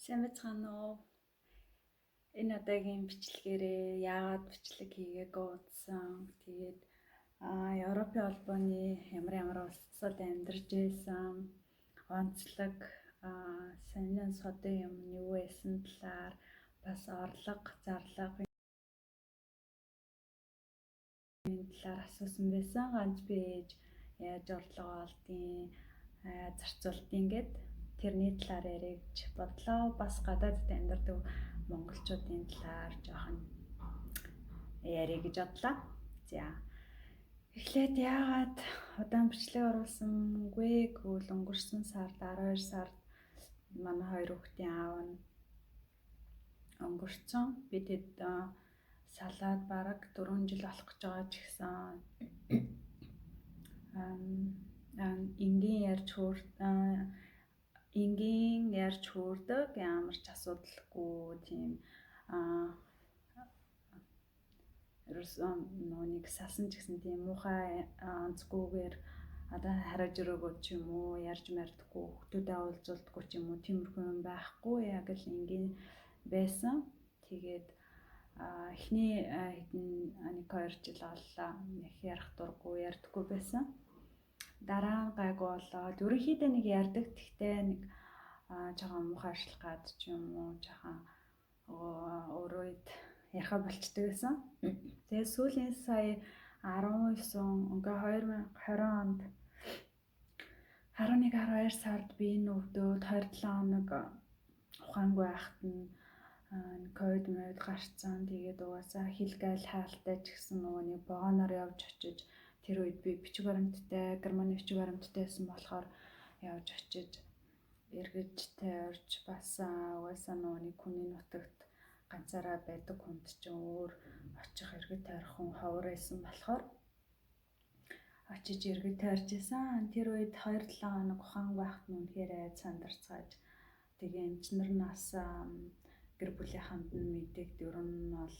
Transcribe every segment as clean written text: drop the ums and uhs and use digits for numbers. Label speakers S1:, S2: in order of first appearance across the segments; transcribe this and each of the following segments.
S1: Сайн байцгаана уу? Энэ удаагийн бичлэгээрээ яагаад бичлэг хийгээгүй утсан. Тэгээд Европын холбооны ямар улсад амьдарч байсан онцлог сонин содын юм нь юу байсан талаар бас орлого зарлага талаар асуусан байсан. Ганц би ээж яаж орлого олдیں۔ Зарцуулдیں гэд тэрний талаар ярих гэж бодлоо. Бас гадаадд амьдардаг монголчуудын талаар жоохон ярих гэж бодлоо. За. Эхлээд яагаад удаан бичлэг оруулсангүй гэвэл өнгөрсөн сард 12 сард манай хоёр хүүхдийн аав нь өнгөрцөн. Бид хэд салаад бараг 4 жил болох гэж байгаа ч гэсэн энгийн ярьж хөөрдөг ямар ч асуудалгүй тийм ерөөсөн нүунийг салсан ч гэсэн тийм муухай онцгүйгээр одоо хараж өрөөгөө ч юм уу ярьж мэрдэггүй хүмүүстэй уулзуулдаггүй ч юм уу тиймэрхүү юм байхгүй яг л энгийн байсан. Тэгээд эхний хэдэн 1-2 жил боллоо их ярих дурггүй ярьдаггүй байсан. Дараа нь гайгүй болоод ерөнхийдөө нэг ярьдаг. Тэгтээ нэг жоохон муухайшлах гад ч юм уу жоохон өөрөө ярихаа болчдөг байсан. Тэгээд сүүлийн сая 19 ингээ 2020 онд 11-12 сард би энэ өвдөөд 2-7 хоног ухаангүй байхад нь ковид гарцсан. Тэгээд угаасаа хилгээл хаалттай ч гэсэн нөгөө нэг вагоноор явж очиж тэр үед би бичиг баримттай германы бичиг баримттай байсан болохоор явж очиж эргэж тойрч бас угаасаа нөгөө нэг хүний нутагт ганцаараа байдаг хүнд чинь өөр очих эргэж тойрох хүн ховор байсан болохоор очиж эргэж тойрч исэн. Тэр үед 2-7 хоног ухаангүй байхад нь үнэхээр айд сандарцгааж тэгээ эмчнэр нас гэр бүлийнхэнд нь мэдээд ер нь бол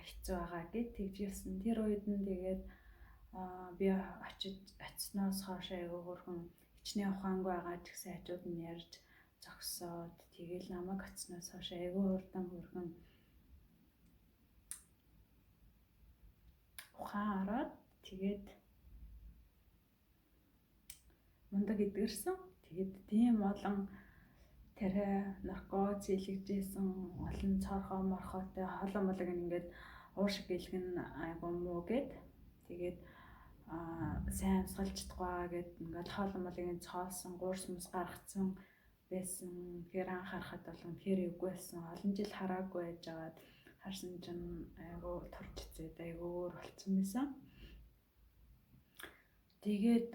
S1: хэцүү байгаа гэж тэгжсэн. Тэр үед нь тэгээд би очсноос хойш айгүй хөрхөн хичнээн ухаангүй байгаа ч гэсэн хажууд нь ярьж зогсоод тэгэл намайг очсноос хойш айгүй хурдан хөрхөн ухаан ороод тэгээд мундаг идгэрсэн. Тэгээд тийм олон тэрэ наркоз илгэжсэн олон цорхоо морхоотой холон молог ингээд уушиг гэлгэн айгүй муу гэд тэгээд сайн амсгалж чадахгүй гэд ингээд холон мологын цоолсон гуурс мус гаргацсан байсан. Тэгэхээр анхаарахад бол үнэхээр эвгүй байсан. Олон жил хараагүй байжгаад харсан чинь айгүй турж ицээд айгүй өөр болцсон байсан. Тэгээд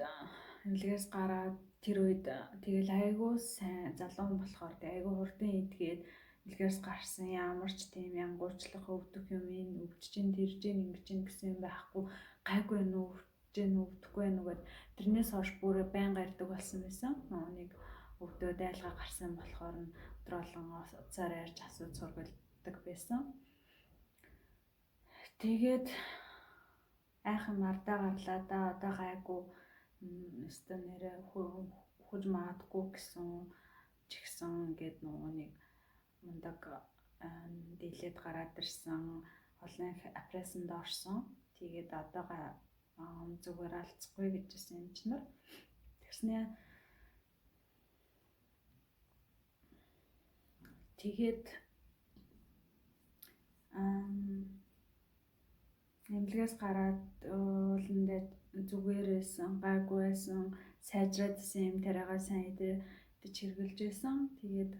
S1: эмнэлгээс гараад тэр үед тэгэл айгүй сайн залуу хүн болохоор айгүй хурдан идгээд эмнэлгээс гарсан ямар ч тийм янгуучлах өвдөх юм ин өвдөж чинь тэрж чинь ингэж чинь гэсэн юм байхгүй гайгүй нүү өвдөхгүй нүгэд тэрнээс хойш бүр байнга ярьдаг болсон байсан. Нэг өвдөөд айлгаа гарсан болохоор нь өдрөөлөн уцаар ярьж асууж сургалдаг байсан. Тэгээд айхан мардаа гарлаа да одоо гайгүй өстө нэрээ хөхөж маадгүй гэсэн ч гэсэн ингээд нөгөө нэг мундаг дийлээд гараад ирсэн олон апрессанд орсон. Тэгээд одоогоо зүгээр алцахгүй гэжсэн эмчнэр. Тэгснээ тэгээд эмнэлгээс гараад ууландаа зүгээр байсан, гайгүй байсан, сайжраад исэн юм тариагаа сайн идэж хэрглэж байсан. Тэгээд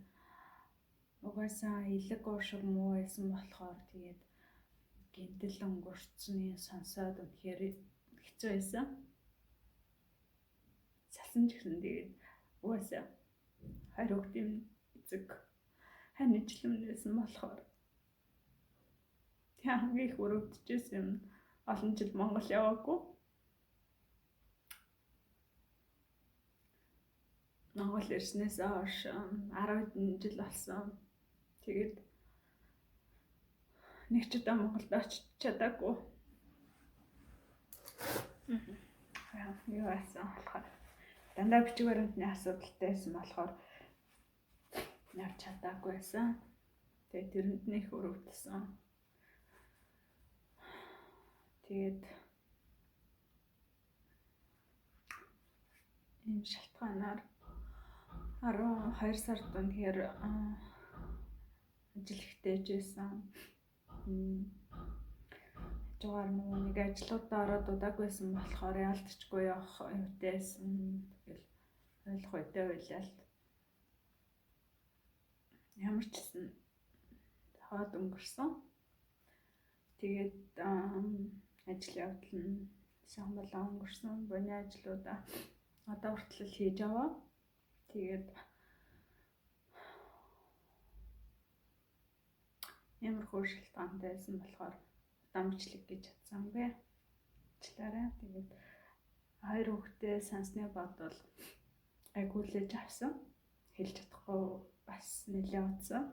S1: угаасаа илэг уушиг муу байсан болохоор тэгээд гинтэл өнгөрцний сонсоод үнэхээр хэцүү байсан. Салсан ч гэсэн тэгээд угаасаа хоёр хүүхдийн эцэг хань ижлэн байсан болохоор тэг хамгийн их өрөвдөжсэн юм олон жил Монгол яваагүй. Монгол ирснээс хойш 10 жил болсон. Тэгээд нэг ч удаа Монголд очиж чадаагүй. Юу байсан болохоор дандаа бичиг баримтны асуудалтай байсан болохоор явж чадаагүй байсан. Тэгээд тэрэнд нэг өрөвдсөн. Тэгээд ийм шалтгаанаар 12 сард үнэхээр ажил ихтэйжсэн. Хажуугаар нэг ажлуудаа ороод удаагүйсэн болохоор яалтчгүй явах юутэйсэн. Тэгэл ойлгох үедээ уйлалт. Ямар ч гэсэн хаад өнгөрсөн. Тэгээд ажил явдал нь сайн болон өнгөрсөн. Боны ажлуудаа одоо хүртэл хийж аваа. Тэгээд ямар хөө шалтгаантай байсан болохоор дамжлаг гэж чадсангүй. Ажиллаарай. Тэгээд хоёр хүүхдээ сансныг бодвол агуулж авсан. Хэлж чадахгүй бас нэлээд утсан.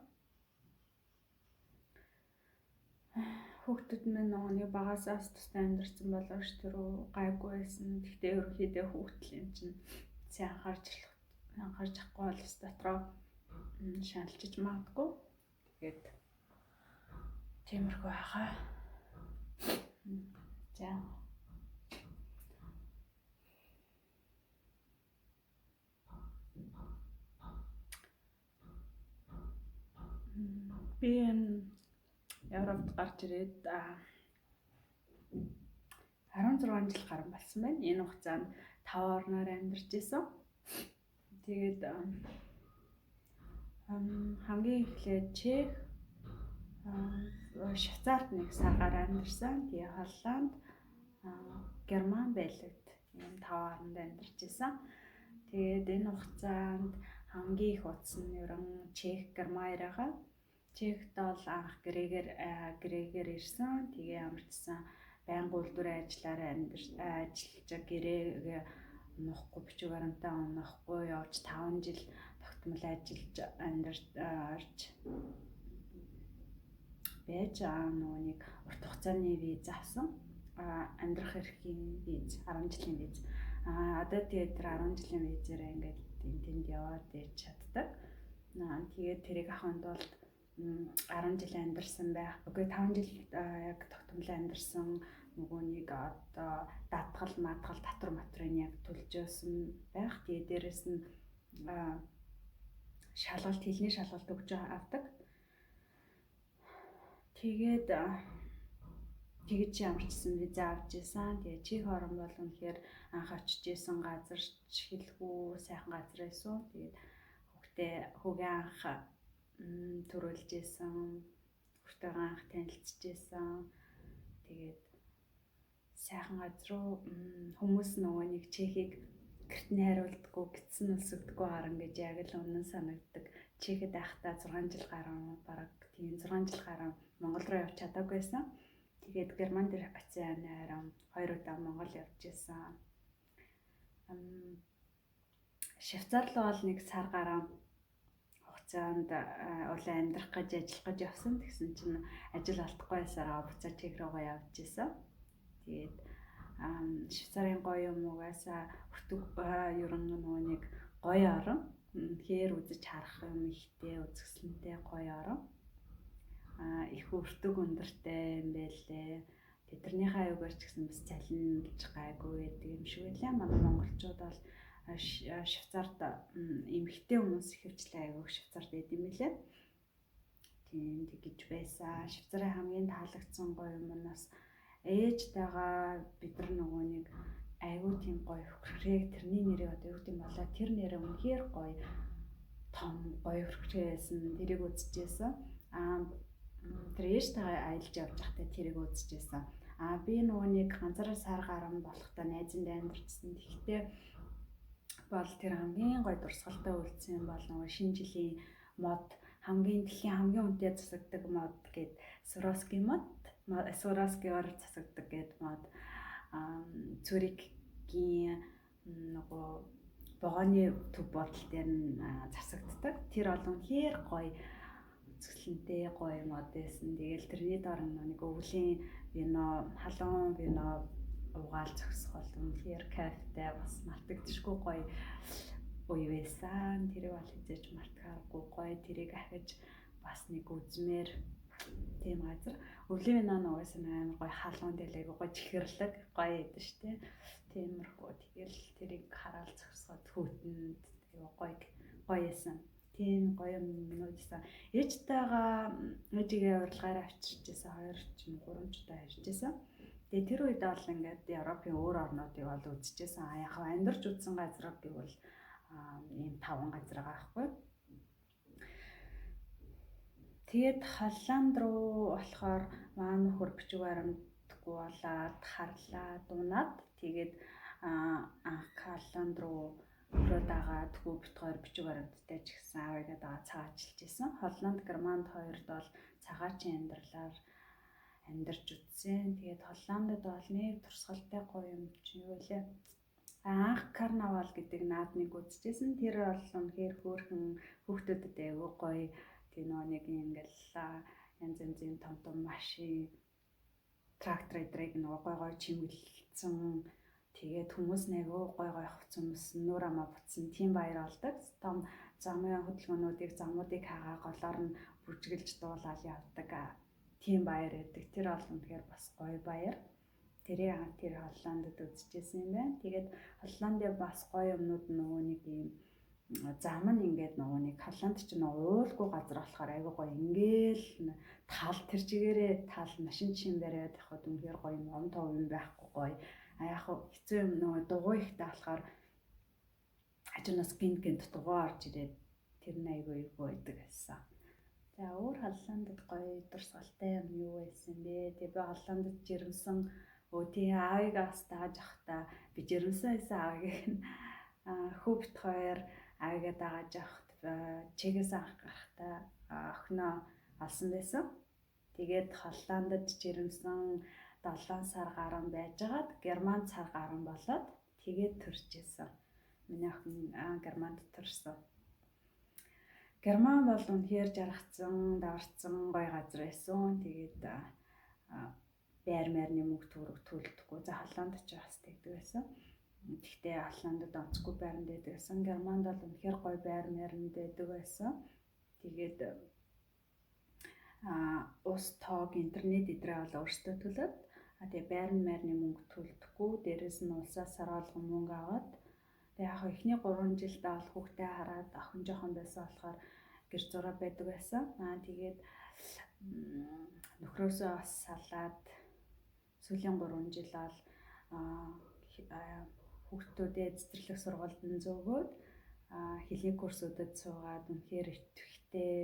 S1: Хүүхдүүд минь нэг багасаас тустай амьдэрсэн боловч тэр гайгүй байсан. Гэхдээ ерөнхийдөө хүүхдэл юм чинь сайн анхаарч авахгүй бол дотроо шаналжиж магадгүй. Тэгээд тиймэрхүү байхаа. За. Би Европт гарч ирээд 16 жил гарсан болсон байна. Энэ хугацаанд 5 орноор амьдарч исэн. Тэгээд хамгийн эхлээд Чех, Швейцарт нэг саргаар амьдарсан. Тэгээ Холланд, Герман, Бельгид ийм 5 орнд амьдарч исэн. Тэгээд энэ хугацаанд хамгийн их утсан нь ерөн Чех, Герман байгаа. Чехт бол анх гэрээгээр ирсэн. Тэгээ амарчсан байнгын үйлдвэрийн ажиллаараа ажиллаж гэрээгээ унахгүй бичиг баримтаа унахгүй явж 5 жил тогтмол ажиллаж амьдарч байж нөгөө нэг урт хугацааны виз авсан. Амьдрах эрхийн виз 10 жилийн виз. Одоо тэгээд тэр 10 жилийн визээр ингээд тэнд яваад ээж чаддаг. Тэгээд тэрийг авахын тулд 10 жил амьдарсан байх. Үгүй 5 жил яг тогтмол амьдарсан нөгөө нэг одоо даатгал татвар материалын яг төлж өгсөн байх. Тэгээ дээрэс нь шалгалт хэлний шалгалт өгч авдаг. Тэгээд тэгж ямарчсан виза авч исэн. Тэгээ Чех орн бол үнэхээр анх очиж исэн газар хэлгүй сайхан газар байсан. Тэгээд хүүгээ анх төрүүлж исэн. Хүүхдэйгээ анх танилцж исэн. Тэгээд сайхан газар руу хүмүүс нөгөө нэг Чехийг гэрт нь хариулдаггүй, гитсэн өлсөдөггүй гарan гэж яг л өмнө санагддаг. Чехэд байхдаа 6 жил гарan бараг тийм 6 жил гарan Монгол руу явж чадаагүй байсан. Тэгээд Германд очисан арай 2 удаа Монгол явж исэн. Швейцарт бол нэг сар гарan хугацаанд улаан амьдрах гэж ажиллах гэж явсан. Тэгсэн чинь ажил олдохгүй байсараа буцаад Чех руугаа явж исэн. Тэгээд Швейцарын гоё юм угаасаа ерөн нөгөө нэг гоё орон. Тэгэхээр үзэж харах юм ихтэй, үзэсгэлэнтэй гоё орон. Их өртөг өндөртэй юм байлээ. Тэднийхээ аюугаар ч гэсэн бас цалинж гайгүй байдаг юм шиг байлаа. Манай монголчууд бол Швейцарт эмэгтэй хүмүүс ихэвчлэн аюуг Швейцарт байд юм билээ. Тийм тэгж байсан. Швейцарын хамгийн таалагдсан гоё юм нь бас ээжтэйгээ бид нар нөгөө нэг аюу тийм гоё хөрхрээ тэрний нэрээ одоо юу гэдэм болоо тэр нэрээ үнэхээр гоё том гоё хөрхрээ байсан. Тэрийг үзчихсэн. Тэр ээжтэйгээ аялж явж байхдаа тэрийг үзчихсэн. Би нөгөө нэг ганцаараа сар гарan болохтой найзтай амьдарчсан. Тэгэхдээ бол тэр хамгийн гоё дурсгалтай үйлдэл юм бол нөгөө шинэ жилийн мод дэлхийн хамгийн үнэтэй засагдаг мод гээд Swarovski-оор засагдаг гээд мод Цюрихгийн нөгөө вагоны төв бодол дээр нь засагддаг. Тэр олон хэр гоё үзэсгэлэнтэй гоё мод байсан. Тэгээл тэрний дор нэг өвлийн вино, халуун вино угаал зогсох бол үнэхээр кайфтай бас мартагдчихгүй гоё үе байсан. Тэрийг бол хизээж мартахааргүй гоё, тэрийг ахиж бас нэг үзмээр тийм газар. Өвлийн наа нугасан амар гоё халуун дэлэг гоё чихэрлэг гоё идэв штэ. Тиймэрхүү тэгэл тэрийг хараад зогсоод хүүтэнд гоё гоёсэн. Тийм гоё минутсан. Ээжигээ урилгаараа авчирчээсэн 2 ч юм 3 ч удаа иржсэн. Тэгээ тэр үед бол ингээд Европын өөр орнуудыг бол үзчихсэн. Яг амьдарч үзсэн газар гэвэл ийм 5 газар байгаа байхгүй. Тэгээд Холланд руу болохоор маань нөхөр бичиг баримтгүй болоод харлаа дунаад тэгээд анх Холланд руу өрөө дагаад битгаар бичиг баримттай ч гэсэн аваагаа дагаад цагаачлж исэн. Холланд, Германд хоёрд бол цагаачийн амьдралаар амьдарч үзсэн. Тэгээд Холландд бол нэг туршлагатай гоё юм чи юу вэ? Анх карнавал гэдэг наадмыг үзчихсэн. Тэр бол үнэхээр хөөрхөн хүүхдүүдэд аягүй гоё. Тэгээ нэг ингээл янз янзын том машин трактор эдрийг гой гой чимгэлцэн тэгээд хүмүүс аягүй гой хувцсан нүүр амаа бутсан тийм баяр олдог. Том замын хөдөлгөөнүүдийг замуудыг хагаа голоор нь бүжгэлж дуулаад явдаг. Тийм баяр өгдөг. Тэр бол үнэхээр бас гоё баяр. Тэр Холландд үзчихсэн юм байна. Тэгээд Холландын бас гоё юмнууд нөгөө нэг юм зам нь ингээд нөгөө нэг Холланд ч нөгөө уулгүй газар болохоор айгүй гоё ингээл тал тэр чигээрээ тал машин чимээр явахад үнэхээр гоё юм он тов юм байхгүй гоё. Яг хэцүү юм нөгөө дугуй ихтэй болохоор хажуунаас гинт дугуй орж ирээд тэр нь айгүй байдаг байсан. За өөр Холландд гоё дурсгалтай юм юу байсан бэ? Тэгээ би Холландд жирэмсэн тийм аавыг бас дааж явахдаа би жирэмсэн байсан аавыг хүүбт хоёр аваагаа дааж явахд чигээс анх гарахтаа охиноо алсан байсан. Тэгээд Холландд жирэмсэн 7 сар гарan байжгаад Германд сар гарan болоод тэгээд төрчихсэн. Миний охин Германд төрсөн. Герман бол үнэхээр жаргацсан, даварцсан гоё газар байсан. Тэгээд байр маярны мөнгө төгрөг төлдөггүй. За Холландд ч бас тэгдэг байсан. Гэхдээ Холландд онцгүй байранд байдаг байсан. Германд бол үнэхээр гоё байр маяранд байдаг байсан. Тэгээд ус тоог интернет эдрээ бол өөрсдөө төлөөд тэгээ байр маярны мөнгө төлдөггүй. Дээрээс нь улсаас сар болгон мөнгө аваад тэгээ яг эхний 3 жилдээ бол хүүхдээ хараад охин жоохон байсан болохоор гэр зураа байдаг байсан. Тэгээд нөхрөөсөө бас салаад сүүлийн 3 жил бол хүүхдүүдэд цэцэрлэг сургуульд нь зөөгөөд хэлний курсүүдэд суугаад үнэхээр идэвхтэй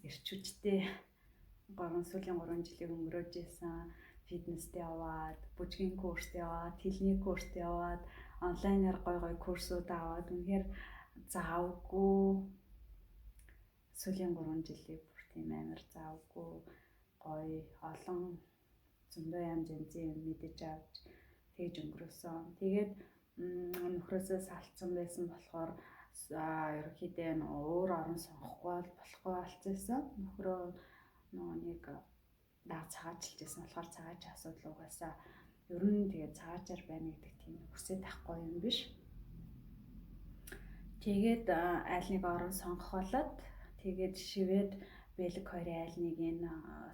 S1: эрч хүчтэй сүүлийн 3 жилийг өнгөрөөж исэн. Фитнест яваад, бүжгийн курст яваад, хэлний курст яваад, онлайнаар гоё курсууд аваад үнэхээр заавгүй сүүлийн 3 жилийг бүр тийм амар заавгүй гоё олон зөндөө янзын юм мэдэж авч тэгж өнгөрөөсөн. Тэгээд нөхрөөсөө салцсан байсан болохоор ерөнхийдөө өөр орон сонгохгүй болохгүй болчихсон. Нөхрөө нөгөө нэг цагаачлж байсан болохоор цагаач асуудал угаасаа ер нь тэгээд цагаачаар байна гэдэг тийм хүсэж тахгүй юм биш. Тэгээд аль нэг орон сонгох болоод тэгээд Швед, Бэлэг хоёрын аль нэг энэ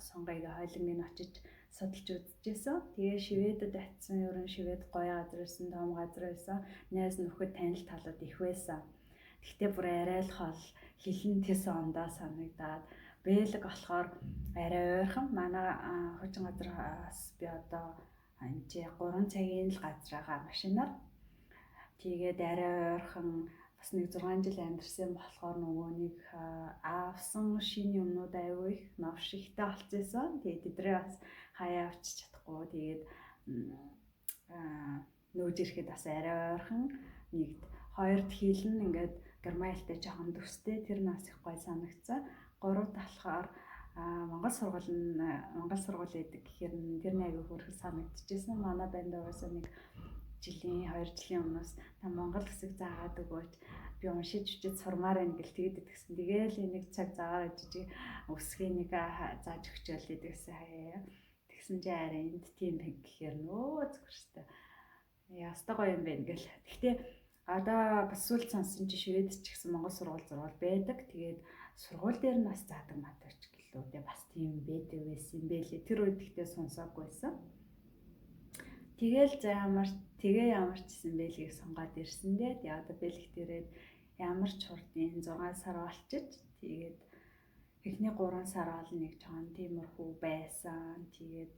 S1: сонгоёг хойлонг нь очиж судалж үзчихсэн. Тэгээ Шведэд очисон ер нь Швед гоё газар байсан, том газар байсан. Найз нөхөд танил талууд их байсан. Гэхдээ бүр арай л хол хилэн тэс ондоо санагдаад Бэлэг болохоор арай ойрхон. Манай хожин газраас би одоо энэ 3 цагийн л газар байгаа машинаар. Тэгээд арай ойрхон бас нэг 6 жил амьдэрсэн болохоор нөгөө нэг авсан шинэ юмнууд аюу их новш ихтэй болчихсон. Тэгээд тэдрээ бас хаяа авчиж чадахгүй. Тэгээд нөөж ирэхэд бас арай ойрхон. Нэгд хоёрд хилэн ингээд германилтай жоохон төстэй тэр нас их гоё санагцсан. Гуравд болохоор Монгол сургууль гэдэг гэхээр тэр нэг аягүй хөрхөс санагдчихсэн. Манай банд угаасаа нэг 2 жилийн өмнөөс та Монгол хэсэг заагаад өгөөч би уншиж үчиж сурмаар байна гэл тэгээд идэгсэн. Тэгээл нэг цаг заагаар ижиж өсгийн нэг зааж өгчөөл идэгсэн хаяа. Тэгсэн чи арай энд тийм бэг гэхээр нөө зөвхөрстэй. Ястаа гоё юм байна гэл. Гэхдээ Одоо бас сүлд сонсон чи Шведд ч гэсэн Монгол сургууль байдаг. Тэгээд сургууль дээр нь бас заадаг математик гэлөө тэ бас тийм байдаг байсан юм бэлээ. Тэр үед ихтэй сонсоогүй байсан. Тэгэл за ямар ч гэсэн бэлгийг сонгоод ирсэн дээ. Тэгээ одоо бэлэг дээрээ ямар ч хурдын 6 сар болчиж тэгээд эхний 3 сар ол нэг жоон тиймэрхүү байсан. Тэгээд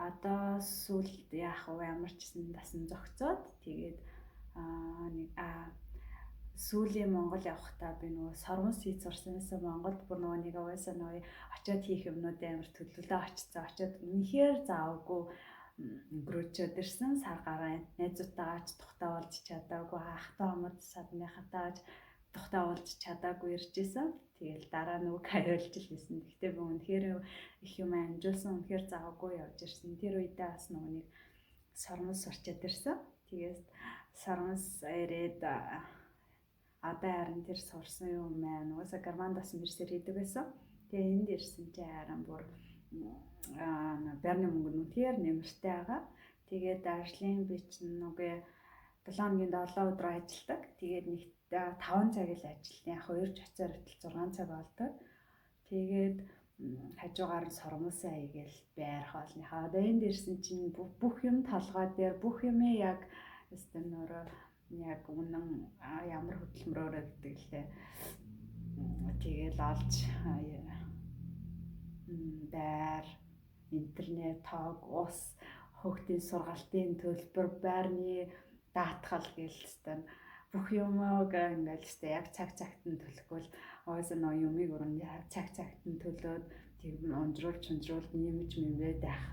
S1: одоо сүүлд яах вэ ямар ч гэсэн дасан зогцоод тэгээд нэг сүүлийн Монгол явахдаа би нөгөө сормос хийж сурсанаас Монголд бүр нөгөө нэг угаасаа нөгөө очиод хийх юмнууд амар төлөвлөлөө очицсан. Очиод үнэхээр заавгүй өнгөрөөчөөд ирсэн. Сар гараа найзуудтайгаа ч тухтаа уулз чадаагүй, ахтай хамт садныхатаач тухтаа уулз чадаагүй ирж исэн. Тэгэл дараа нөгөө кайролж л хийсэн. Гэхдээ би үнэхээр их юм амжуулсан. Үнэхээр заавгүй явж ирсэн. Тэр үедээ бас нөгөө нэг сормос сурчаад ирсэн. Тэгээд сормос ирээд одоо харин тэр сурсан юм маань угаасаа Германдас мэрсээр хийдэг байсан. Тэгээ энд ирсэн чи харин бүр барны мөнгө нь үнэхээр нэмэртэй байгаа. Тэгээд ажлын би чинь нүгэ 7 хоногийн 7 өдөр ажилладаг. Тэгээд нэг 5 цаг л ажиллана. Яг 2 чацаар хүртэл 6 цаг болдог. Тэгээд хажуугаар нь сормосоо хийгээл байрах олныхаа. Одоо энд ирсэн чинь бүх юм толгой дээр бүх юм яг өстөн нөрөө яг үнэн ямар хөдөлмөрөөр гэдэг лээ. Тэгэл олж байр, интернет, тог, ус, хүүхдийн сургалтын төлбөр, байрны даатгал гэлсэн бүх юмыг ингээл яг цаг цагт нь төлөхгүй л угаасаа нөө юмыг өрн цаг цагт нь төлөөд тийм унжруулж нэмж мэмээд байх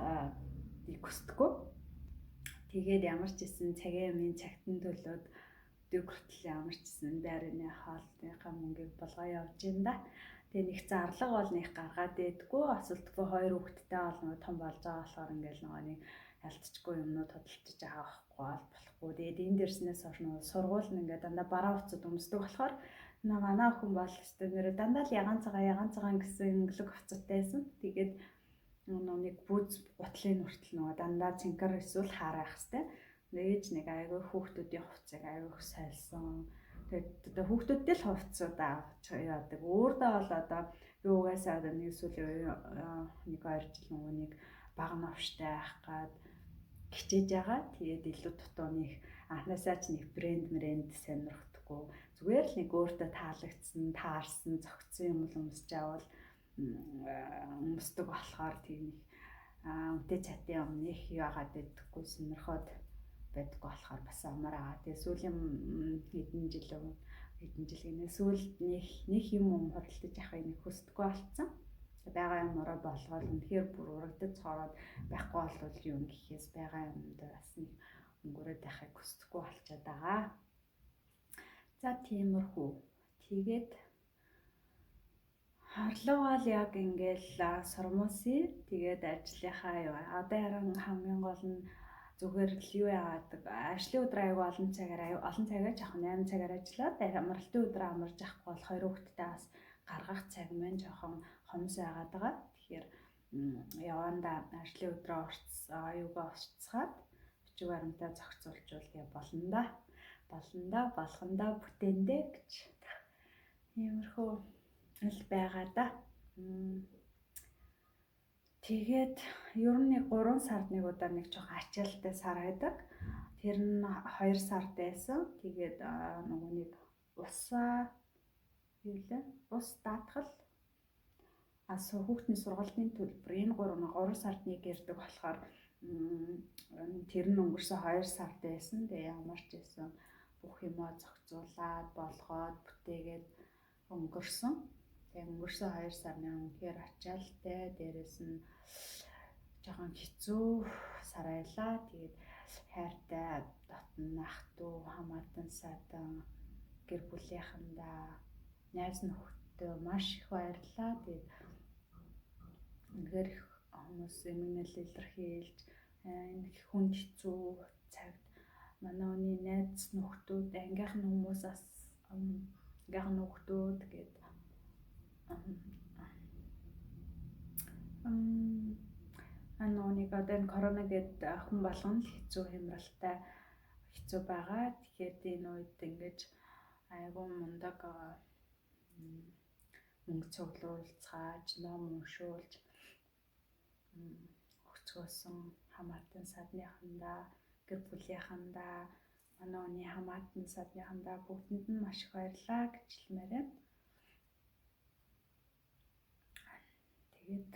S1: хүсдэггүй. Тэгээд ямар ч гэсэн цагийн юмын цагт нь төлөөд өдөр хүртэл ямар ч гэсэн байрны хаалтынхаа мөнгийг болгоо явж ин да. Тэгээ нэг зарлага бол нэг гаргаад байдгүй. Асуултгүй 2 хүүхэдтэй бол нөгөө том болж байгаа болохоор ингээл нөгөө нэг ялцчихгүй юмнууд хөдөлж байгаа болохгүй. Тэгээд энэ дэрснээс хойш нөгөө сургууль нь ингээд дандаа бараа уцад өмсдөг болохоор манай охин бол өстой нэрээ дандаа л ягаан цагаан гэсэн өнгөлөг уцадтай байсан. Тэгээд нэг бүз гутлын хүртэл нөгөө дандаа цэнхэр эсвэл харах хэвээр. Ээж нэг айгүй хүүхдүүдийн хувцсыг айгүй их сайлсан. Тэгээд одоо хүүхдүүдтэй л хувцсууд авч яадаг. Өөрдөө бол одоо би угаасаа одоо нэг сүүлийн 1-2 жил нөгөө нэг бага навштай байх гад хичээж байгаа. Тэгээд илүү дутууных анхнаасаа ч нэг брэнд сонирхдаггүй. Зүгээр л нэг өөртөө таалагдсан, таарсан, зөгцсөн юм л өмсөж авал өмсдөг болохоор тийм их үнэтэй цатын өмнө их яагаад гэдэггүй сонирхоод байдаг болохоор бас амар аа. Тэгээ сүүлийн хэдэн жил гинэ сүүлд нэг юм худалдаж авахыг нэг хүсдэггүй болцсон. Бага юмроо болгоод үнэхээр бүр урагдаж цороод байхгүй болвол юу гэхээс байгаа юмд бас нэг өнгөрөөд байхыг хүсдэггүй болчиход байгаа. За тиймэрхүү. Тэгээд харлуугаал яг ингээл сормоси тэгээд ажлынхаа юу одоо харин хамгийн гол нь зүгээр л юу яадаг ажлын өдөр аягүй олон цагаар жоохон 8 цагаар ажиллаад амралтын өдөр амарч авахгүй бол 2 хүүхэдтэй бас гаргах цаг маань жоохон хомс байгаад байгаа. Тэгэхээр яванда ажлын өдрөө орцсоод бичиг баримтаа зохицуулжул болгондоо бүтэндээ гэж иймэрхүү л байгаа да. Тэгээд ер нь 3 сард нэг удаа нэг жоохон ачаалттай сар байдаг. Тэр нь 2 сард байсан. Тэгээд нөгөө нэг ус даатгал хүүхдийн сургалтын төлбөр энэ 3 сард нэг ирдэг болохоор тэр нь өнгөрсөн 2 сард байсан. Тэгээ ямар ч байсан бүх юмаа зохицуулаад болгоод бүтээгээд өнгөрсөн. Тэгээ өнгөрсөн 2 сар нэг үнэхээр ачаалттай дээрээс нь жоохон хэцүү сар байлаа. Тэгээд хайртай дотн ах トゥ хамаатан садан гэр бүлийнхэндээ найз нөхдөд маш их баярлалаа. Тэгээд үнэхээр хүмүүс эмгэнэл илэрхийлж энэ хүнд хэцүү цагт манай өний найз нөхдүүд ангийнхан хүмүүсээс ангийнхан нөхдүүд гээд нэг одоо энэ корона гээд хүн болгоно л хэцүү хямралтай хэцүү байгаа. Тэгэхээр энэ үед ингэж айгүй мундаг мөнгө цуглуулцгааж, ном уншуулж өгцгөөсөн хамаатан садныхандаа, гэр бүлийнхандаа, манай өний хамаатан садныхандаа бүгдэнд нь маш их баярлалаа гэж хэлмээр байна. Тэгээд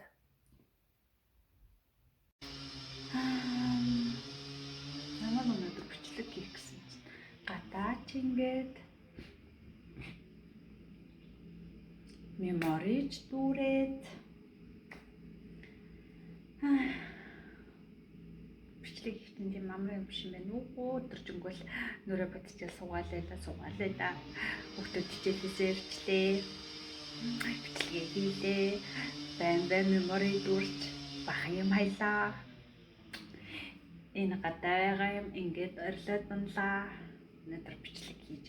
S1: намайг өнөөдөр бичлэг хийх гэсэн чинь гадаач ингээд мемориж дүүрээд бичлэг хийхдээ тийм амар юм биш юм байна уу? Өдөржингөл нүрэ бодчихэл суугаалаа. Хүүхдүүд хичээлээсээ ирчлээ. Бичлэгээ хийлээ. Байн мемори дүүрч бах юм хайлаа. Энэ гадаа байгаа юм ингээд орилоод банлаа. Өнөөдөр бичлэг хийж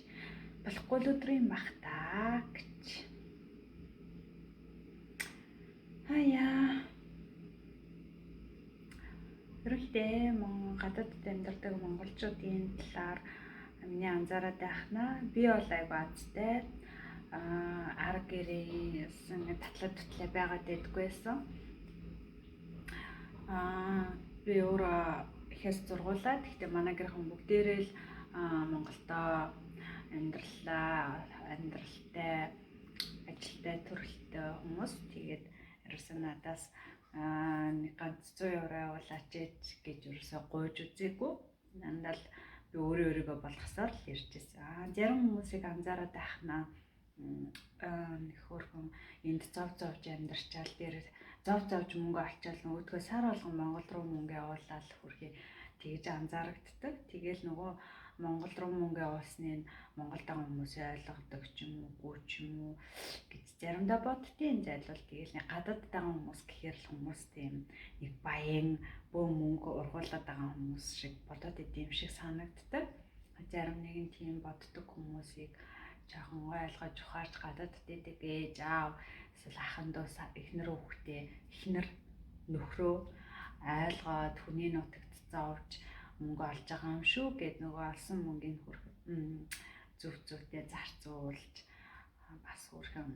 S1: болохгүй л өдрийн бах таа гэж. Ерөнхийдөө гадаадд амьдардаг монголчуудын талаар миний анзаараад байхнаа би бол айгүй азтай арга гэрээс ингээд татлаа байгаад байдаггүйсэн. Би өөрөө ихээс сургуулаад гэхдээ манай гэрхэн бүгдээрээ л Монголдо амьдралтай ажилтай төрөлтэй хүмүүс. Тэгээд ерөөсөө надаас нэг ганц 100 евро явуулаач гэж ерөөсөө гуйж үзээгүй. Нандаа л би өөрийгөө болгосоор л ирж байсан. Зарим хүмүүсийг анзаараад байхнаа нэг хөрхөн энд зовж амьдарчаал дээр зовж мөнгө олчаал нөгөөдгөө сар болгон Монгол руу мөнгө явуулаад хүрхий тэгж анзаарагддаг. Тэгээл нөгөө Монгол руу мөнгө явуулсныг Монголд байгаа хүмүүс ойлгодог ч юм уу гэж заримдаа боддtiin зайлвал тэгээл нэг гадаад байгаа хүмүүс гэхээр л хүмүүс тийм нэг баян бөө мөнгө ургуулад байгаа хүмүүс шиг бодоод идэм шиг санагддаг. Зарим нэгэн тийм боддог хүмүүсийг жоохон ойлгож ухаарч гадаад дэдэг ээж аав эсвэл ахын дуу эхнэр хүүхдээ эхнэр нөхрөө ойлгоод хүний нутагт зовж мөнгө олж байгаа юм шүү гэд нөгөө олсон мөнгөний зөвхөн зарцуулж бас хөрхөн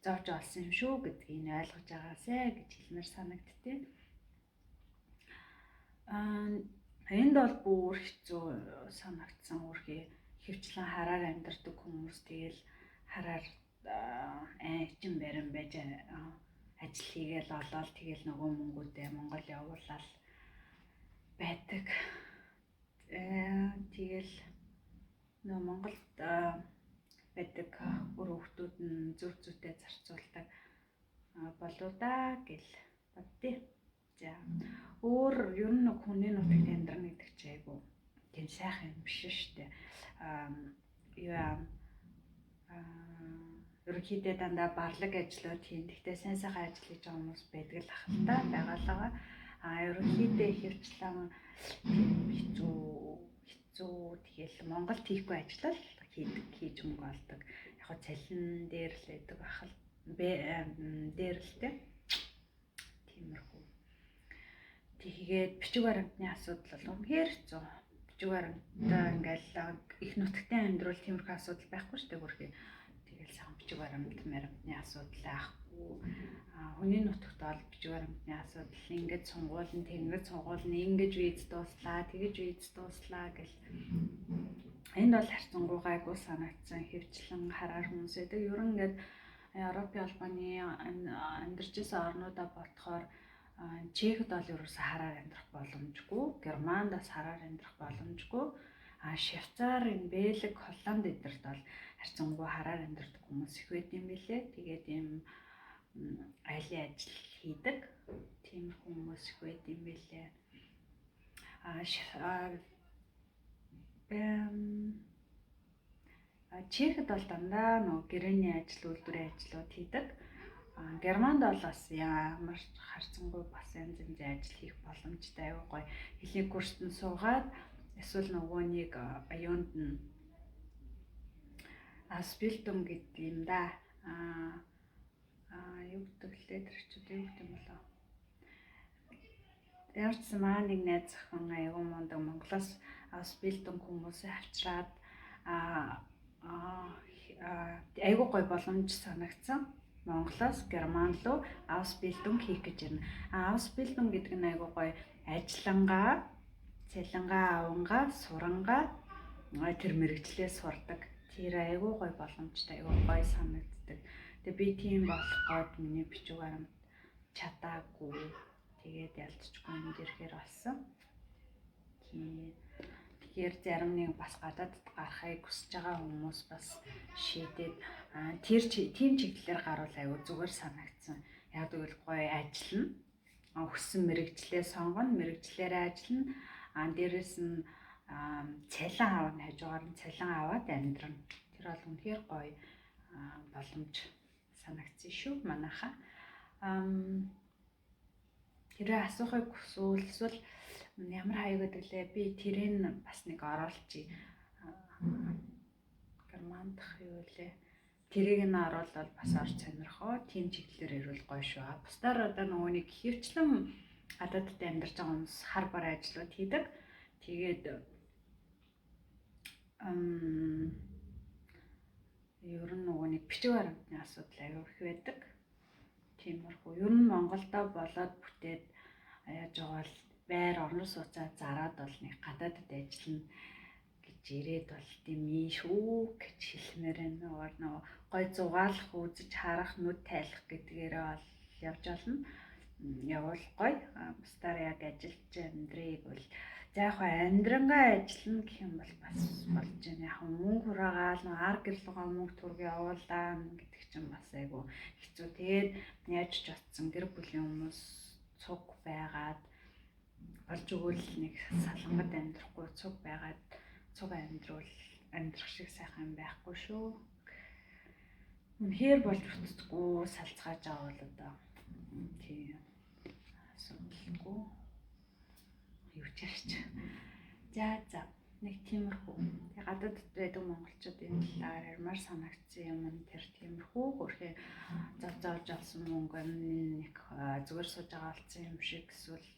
S1: зовж олсон юм шүү гэдгийг ойлгож байгаасай гэж хэлмээр санагдтыг. Энд бол бүр хэцүү санагдсан үрхий хөвчлэн хараар амьдардаг хүмүүс тэгэл хараар эчин барин байж ажил хийгээл олоод тэгэл нөгөө мөнгөдөө Монгол явуулаад байдаг. Тэгэл нөгөө Монголд байдаг бүр хүүхдүүд нь зүйтэй зарцуулдаг болоо да гэл боддээ. За өөр ер нь хүний нутагт амьдрах гэдэг чинь айгу тийм сайхан юм биш шүү дээ. Ерөнхийдөө дандаа барлаг ажлууд хийн. Гэхдээ сайн сайхан ажил хийж байгаа хүмүүс байдаг л ахaltaа байгаалгаа. Ерөнхийдөө хөвчлэн хэцүү тэгэл Монголд хийхгүй ажил л хийж мөнгө олдог. Яг хөө цалин дээр л байдаг ахал дээр л дээ. Тиймэрхүү. Тэгээд бичиг баримтны асуудал бол үнэхээр хэцүү. Бичиг баримтаа ингээл их нутагтын амьдрал тиймэрхүү асуудал байхгүй шүү дээ бүрхий. Тэгэл сайхан бичиг баримтны асуудал байхгүй. Хүний нутагт бол бичиг баримтны асуудал ингээд сонгуулна, тэнгэр сонгуулна, ингэж виз дууслаа, тэгэж виз дууслаа гэл. Энд бол харьцангуйгаа айгуу санагдсан хөвчлэн хараар хүмүүс байдаг. Ер нь ингээд Европын албаны амьдарч байсан орнуудаа бодохоор Чехд бол ерөөсө хараар амьдрах боломжгүй, Германдас хараар амьдрах боломжгүй. Швейцарын, Бельги, Холланд эднэрт бол харьцангуй хараар амьдрах хүмүүс их байд юм билээ. Тэгээд ийм айлын ажил хийдэг. Тиймэрхүү хүмүүс их байд юм билээ. Чехд бол дандаа нөгөө гэрээний ажил, үйлдвэрийн ажлууд хийдэг. Германд бол бас ямар харьцангуй бас янз янзын ажил хийх боломжтой аюу гой хэлний курст нь суугаад эсвэл нөгөө нэг юунд нь Асбилтум гэдэг юм да. Юу гэдэг лээ тэр чүүд юу гэдэг юм болоо. Ямар ч маа нэг найз охин аюу мундаг Монголоос аусбилдинг хүмүүсээ авчраад айгүй гой боломж санагдсан. Монголоос Герман руу аусбилдинг хийх гэж ирнэ. Аусбилдинг гэдэг нь айгүй гой ажиллангаа, цалингаа авангаа, сурангаа тэр мэрэгчлээ сурдаг. Тэр айгүй гой боломжтой, айгүй гой санагддаг. Тэгээ би тийм болох гээд миний бичиг баримт чадаагүй. Тэгээд ялцчихгүй энд ирэхээр болсон. Тэгэхээр зарим нэг бас гадаадд гарахыг хүсэж байгаа хүмүүс бас шийдээд тэр тийм чиглэлээр гарвал айгүй зүгээр санагдсан. Яг тэгвэл гоё ажиллана. Өгсөн мэрэгчлээ сонгоно, мэрэгчлээрээ ажиллана. Дээрэс нь цалин авна, хажуугаар нь цалин аваад амьдрна. Тэр бол үнэхээр гоё боломж санагдсан шүү манайхаа. Тэрээ асуухыг хүсвэл ямар хаяг гэдэг лээ, би тэрийг бас нэг оруулчих. Германдх юу лээ. Тэрийг нь оруулаад бас орж сонирхоо. Тим чиглэлээр ирвэл гоё шүү. Бусдаар одоо нөгөө нэг хөвчлэн гадаадд амьдарч байгаа хүмүүс хар бар ажлууд хийдэг. Тэгээд ер нь нөгөө нэг бичиг баримтны асуудал аюул их байдаг. Тиймэрхүү. Ер нь Монголдо болоод бүтээд яаж байгаа бол байр орон сууцаа зараад бол нэг гадаадд ажиллана гэж ирээд бол тийм шүү гэж хэлмээр байна. Нөгөө гой зугаалах, үзэж харах, нүд тайлах гэдгээрээ бол явж олно. Явал гой. Бусдаар яг ажиллаж амьдрыг бол за яг амьдрангаа ажиллана гэх юм бол бас болж байна. Яг мөнгө хураагаал ар гэрлугаа мөнгө төрг явуулаа гэдэг чинь бас айгу хэцүү. Тэгээд яаж ч утсан гэр бүлийн хүмүүс цуг байгаад болж өгвөл нэг салангад амьдрахгүй цуг байгаад цуг амьдрах шиг сайхан байхгүй шүү. Үнэхээр болж утдаггүй салцгааж байгаа бол одоо тийм асуудалгүй юу ч ярьч. За нэг тиймэрхүү. Тэгээ гадаадд байдаг монголчууд энэ талаар ярмаар санагдсан юм нь тэр тиймэрхүү хөрхий зовж олсон мөнгө нэг зүгээр сууж байгаа болсон юм шиг эсвэл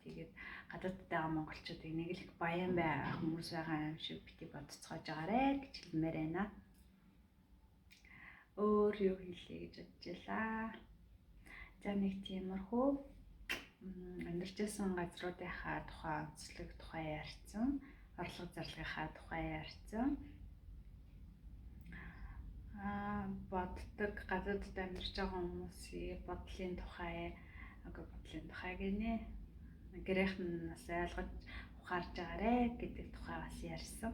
S1: тэгээд гадаадд байгаа монголчуудыг нэг л их баян хүмүүс байгаа юм шиг бити бодцоож байгаарэ гэж хэлмээр байна. Өөр юу хэлье гэж бодчихлаа. За нэг тиймэрхүү амьдарч байсан газруудынхаа тухай онцлог тухай ярьсан. Орлого зарлагынхаа тухай ярьсан. Боддог гадаадд амьдарч байгаа хүмүүсийн бодлын тухай гинэ. Гэрийнхэн ойлгож ухаарж байгаарэ гэдэг тухай бас ярьсан.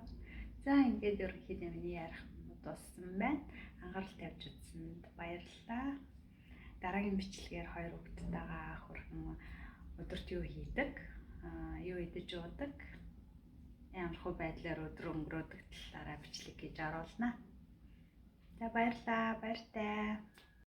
S1: За ингээд ерөнхийдөө миний ярих дууссан байна. Анхаарал тавьж үзсэнд баярлалаа. Дараагийн бичлэгээр 2 хүүхэдтэйгээ хөрхөн өдөрт юу хийдэг, юу идэж уудаг, ямархуу байдлаар өдөр өнгөрөөдөг талаараа бичлэг хийж оруулнаа. За баярлалаа, баяртай.